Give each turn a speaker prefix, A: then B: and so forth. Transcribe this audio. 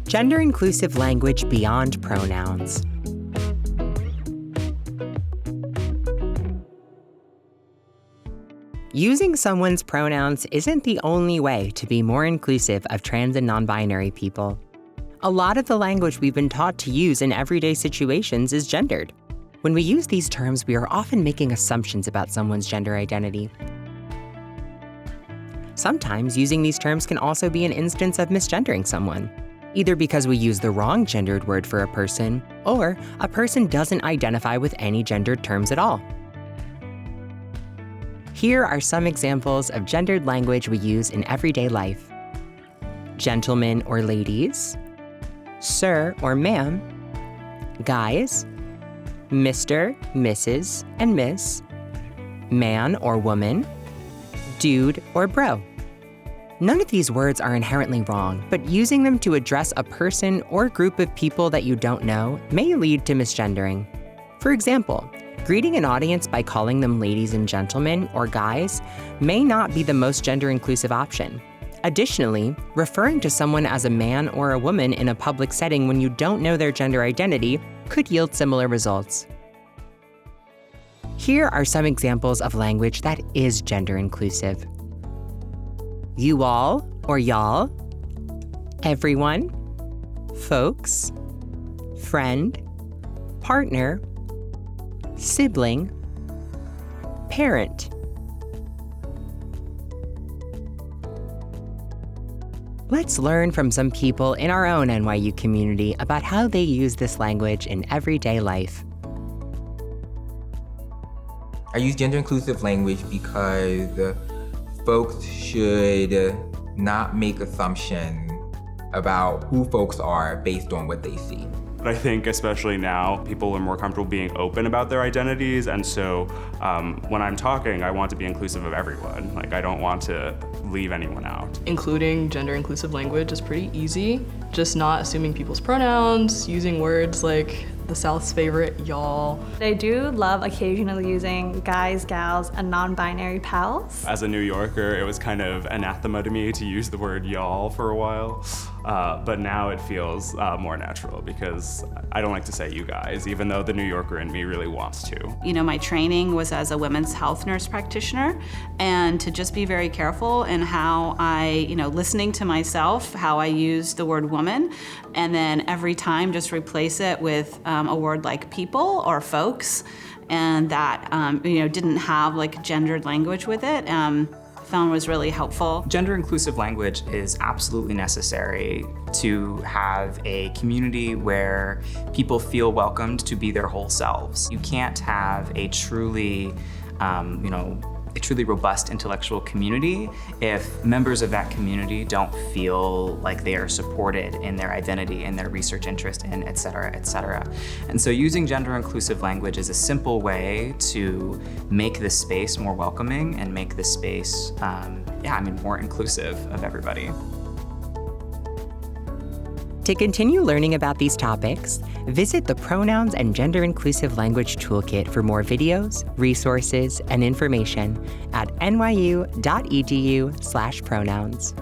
A: Gender-inclusive language beyond pronouns. Using someone's pronouns isn't the only way to be more inclusive of trans and non-binary people. A lot of the language we've been taught to use in everyday situations is gendered. When we use these terms, we are often making assumptions about someone's gender identity. Sometimes using these terms can also be an instance of misgendering someone, either because we use the wrong gendered word for a person, or a person doesn't identify with any gendered terms at all. Here are some examples of gendered language we use in everyday life. Gentlemen or ladies, sir or ma'am, guys, Mr., Mrs., and Miss, man or woman, dude or bro. None of these words are inherently wrong, but using them to address a person or group of people that you don't know may lead to misgendering. For example, greeting an audience by calling them ladies and gentlemen or guys may not be the most gender-inclusive option. Additionally, referring to someone as a man or a woman in a public setting when you don't know their gender identity could yield similar results. Here are some examples of language that is gender-inclusive. You all or y'all, everyone, folks, friend, partner, sibling, parent. Let's learn from some people in our own NYU community about how they use this language in everyday life.
B: I use gender-inclusive language because folks should not make assumptions about who folks are based on what they see.
C: I think especially now, people are more comfortable being open about their identities, and so when I'm talking, I want to be inclusive of everyone. Like, I don't want to leave anyone out.
D: Including gender-inclusive language is pretty easy. Just not assuming people's pronouns, using words like the South's favorite, y'all.
E: I do love occasionally using guys, gals, and non-binary pals.
C: As a New Yorker, it was kind of anathema to me to use the word y'all for a while, but now it feels more natural because I don't like to say you guys, even though the New Yorker in me really wants to.
F: You know, my training was as a women's health nurse practitioner, and to just be very careful in how I, listening to myself, how I use the word woman, and then every time just replace it with a word like people or folks, and that didn't have like gendered language with it. Found was really helpful.
G: Gender-inclusive language is absolutely necessary to have a community where people feel welcomed to be their whole selves. You can't have a truly robust intellectual community if members of that community don't feel like they are supported in their identity, in their research interest, and et cetera, et cetera. And so using gender-inclusive language is a simple way to make this space more welcoming and make this space, more inclusive of everybody.
A: To continue learning about these topics, visit the Pronouns and Gender-Inclusive Language Toolkit for more videos, resources, and information at nyu.edu/pronouns.